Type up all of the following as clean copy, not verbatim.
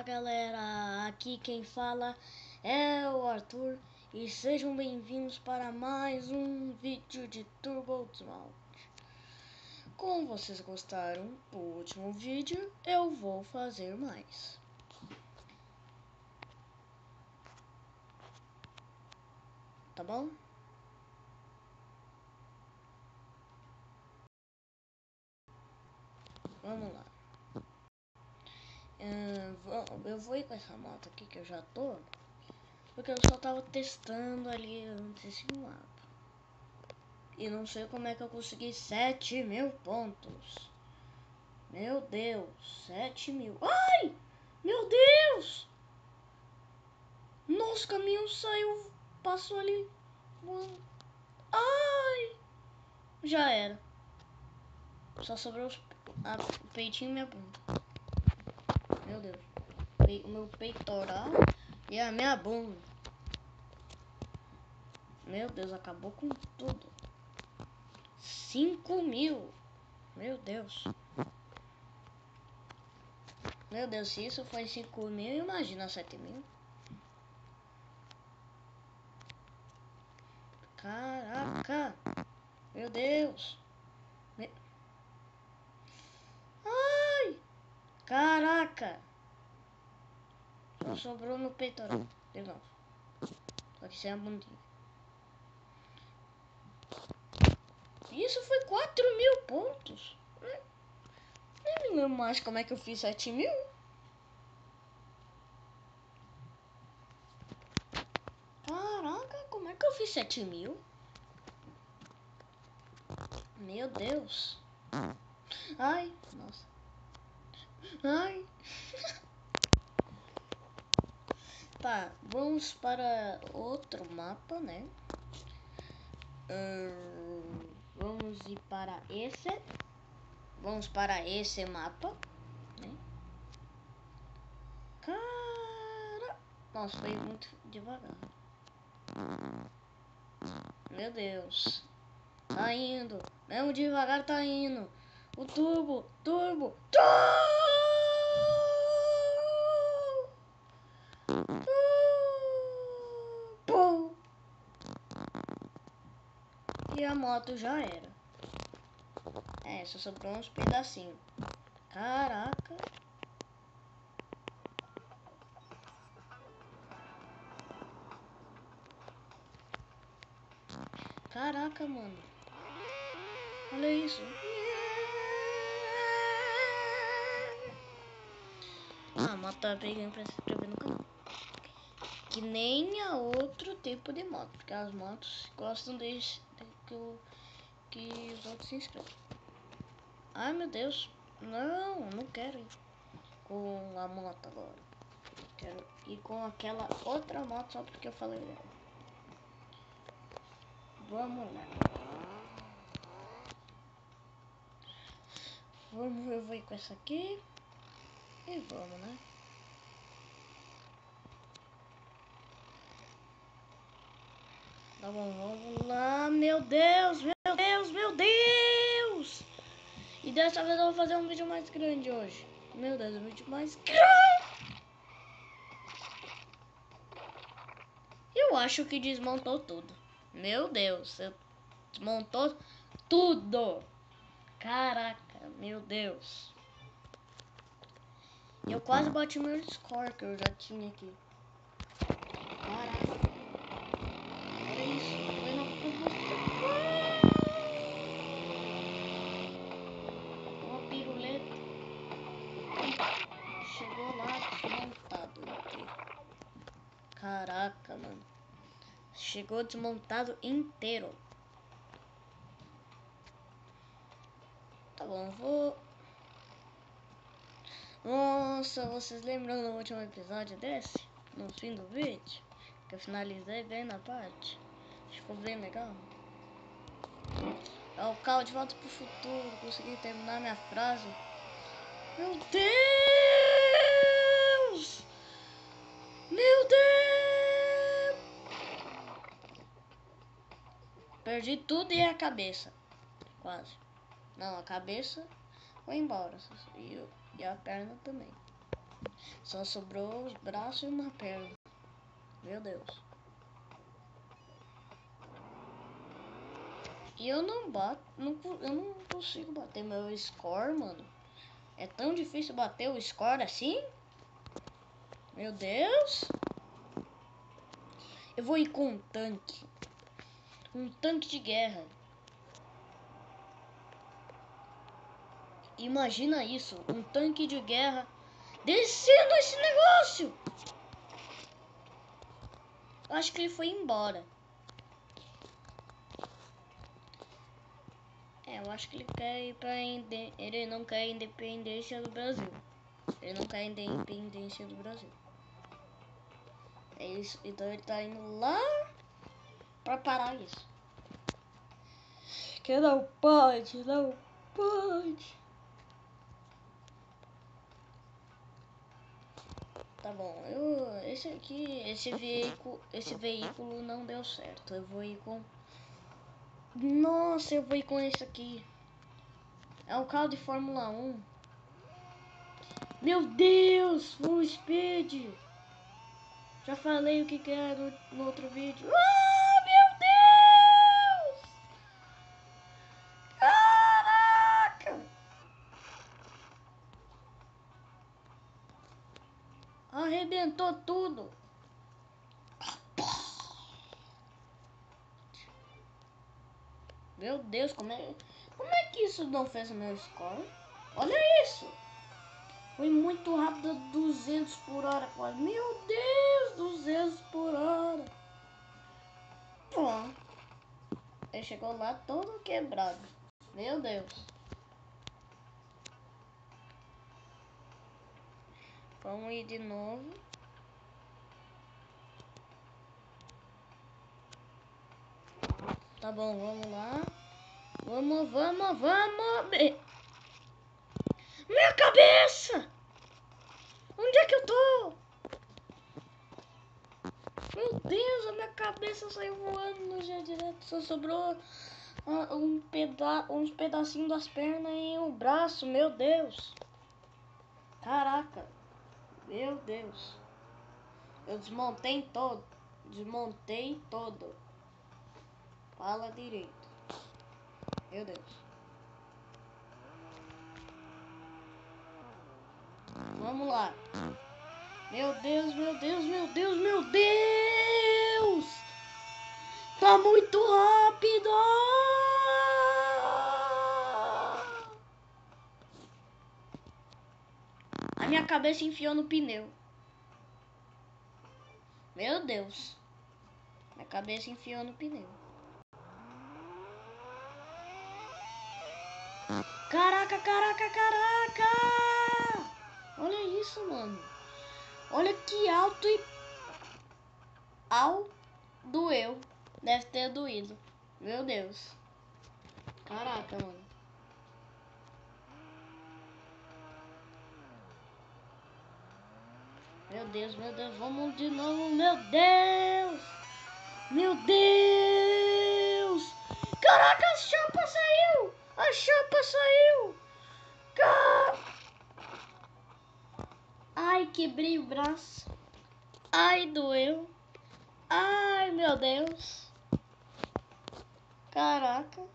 Fala galera, aqui quem fala é o Arthur e sejam bem-vindos para mais um vídeo de Turbo Desmalt. Como vocês gostaram do último vídeo, eu vou fazer mais. Tá bom? Vamos lá. Eu vou ir com essa moto aqui que eu já tô, porque eu só tava testando ali antes esse mapa. E não sei como é que eu consegui 7.000 pontos. Meu Deus, 7.000. Ai! Meu Deus! Nossa, o caminhão saiu, passou ali. Ai! Já era. Só sobrou o peitinho e minha bunda. Meu Deus. O meu peitoral e a minha bunda. Meu Deus, acabou com tudo. 5.000. Meu Deus. Meu Deus, se isso foi 5.000, imagina 7.000. Caraca. Meu Deus. Ai. Caraca. Só sobrou no peitoral. De novo. Só que sem a bundinha. Isso foi 4.000 pontos. Nem me lembro mais como é que eu fiz 7.000. Caraca, como é que eu fiz 7.000? Meu Deus. Ai, nossa. Ai. Tá, vamos para outro mapa, né? Vamos ir para esse. Vamos para esse mapa, né? Cara, nossa, foi muito devagar. Meu Deus. Tá indo. Mesmo devagar tá indo. O turbo. E a moto já era. É, só sobrou uns pedacinhos. Caraca. Caraca, mano. Olha isso. A moto tá pegando pra se inscrever no canal. Que nem a outro tipo de moto. Porque as motos gostam de que os outros se inscrevam. Ai, meu Deus. Não quero ir com a moto agora. Quero ir com aquela outra moto só porque eu falei dela. Vamos lá. Eu vou ir com essa aqui. E vamos, né? Tá bom, vamos lá. Meu Deus. E dessa vez eu vou fazer um vídeo mais grande hoje. Meu Deus, um vídeo mais grande. Eu acho que desmontou tudo. Meu Deus, desmontou tudo. Caraca, meu Deus. Eu quase bati meu score que eu já tinha aqui. Caraca. Olha isso. Foi na uma piruleta. Chegou lá desmontado inteiro. Caraca, mano. Chegou desmontado inteiro. Tá bom, vou... Nossa, vocês lembram do último episódio desse? No fim do vídeo? Que eu finalizei bem na parte. Ficou bem legal. É o carro de volta pro futuro. Consegui terminar minha frase. Meu Deus! Meu Deus! Perdi tudo e a cabeça. Quase. Não, a cabeça foi embora. E a perna também. Só sobrou os braços e uma perna. Meu Deus. E eu não bato, eu não consigo bater meu score, mano. É tão difícil bater o score assim? Meu Deus. Eu vou ir com um tanque. Um tanque de guerra. Imagina isso, um tanque de guerra descendo esse negócio. Eu acho que ele foi embora. Eu acho que ele quer ir pra ele não quer a independência do Brasil. Ele não quer a independência do Brasil. É isso, então ele tá indo lá pra parar isso. Que não pode, não pode. Tá bom, esse veículo não deu certo. Eu vou ir com... Nossa, eu vou ir com esse aqui. É um carro de Fórmula 1. Meu Deus, Full Speed. Já falei o que é no outro vídeo. Ah, meu Deus! Caraca! Arrebentou tudo. Meu Deus, como é que isso não fez o meu score? Olha isso! Foi muito rápido, 200 por hora quase. Meu Deus, 200 por hora. Pô, ele chegou lá todo quebrado. Meu Deus. Vamos ir de novo. Tá bom, vamos lá. Vamos. Minha cabeça! Onde é que eu tô? Meu Deus, a minha cabeça saiu voando no dia direto. Só sobrou uns pedacinhos das pernas e o braço. Meu Deus. Caraca. Meu Deus. Eu desmontei todo. Desmontei todo. Fala direito. Meu Deus. Vamos lá. Meu Deus. Tá muito rápido. A minha cabeça enfiou no pneu. Meu Deus. Minha cabeça enfiou no pneu. Caraca! Olha isso, mano. Olha que alto e... doeu. Deve ter doído. Meu Deus. Caraca, mano. Meu Deus. Vamos de novo. Meu Deus. Caraca, a chapa saiu. Ai, quebrei o braço. Ai, doeu. Ai, meu Deus. Caraca.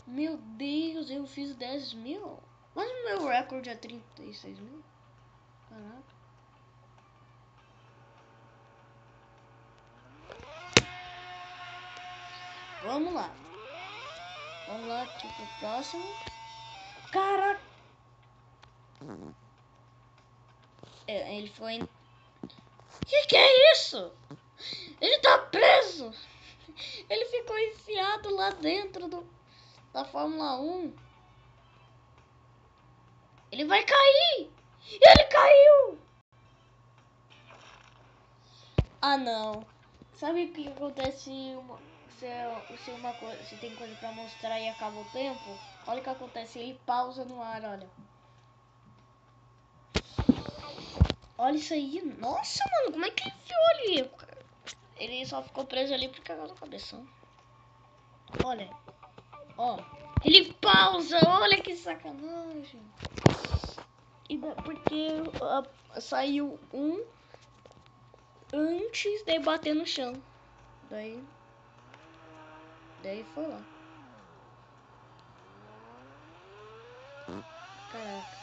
Meu Deus, eu fiz 10 mil. Mas o meu recorde é 36 mil. Caraca. Vamos lá aqui pro próximo. Caraca. Ele foi... Que é isso? Ele tá preso. Ele ficou enfiado lá dentro da Fórmula 1. Ele vai cair. Ele caiu. Ah, não. Sabe o que acontece se tem coisa pra mostrar e acaba o tempo? Olha o que acontece. Ele pausa no ar, olha. Olha isso aí. Nossa, mano, como é que ele enfiou ali? Ele só ficou preso ali por causa da cabeça. Olha. Ó. Ele pausa. Olha que sacanagem. nada, porque saiu um antes de bater no chão. Daí foi lá. Caraca.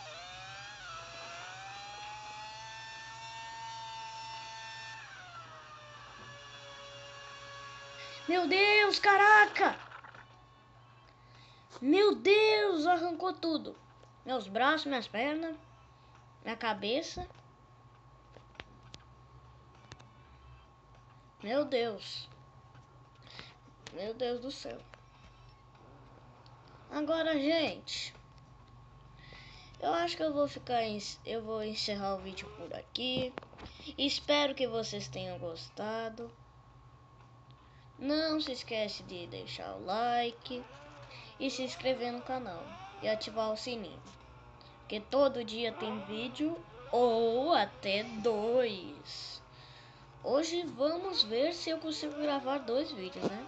Meu Deus, caraca! Meu Deus, arrancou tudo. Meus braços, minhas pernas, minha cabeça. Meu Deus. Meu Deus do céu. Agora, gente, eu acho que eu vou encerrar o vídeo por aqui. Espero que vocês tenham gostado. Não se esquece de deixar o like e se inscrever no canal e ativar o sininho, porque todo dia tem vídeo ou até 2. Hoje vamos ver se eu consigo gravar 2 vídeos, né?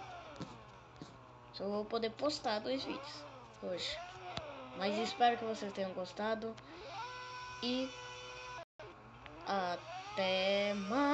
Só vou poder postar 2 vídeos hoje. Mas espero que vocês tenham gostado e até mais.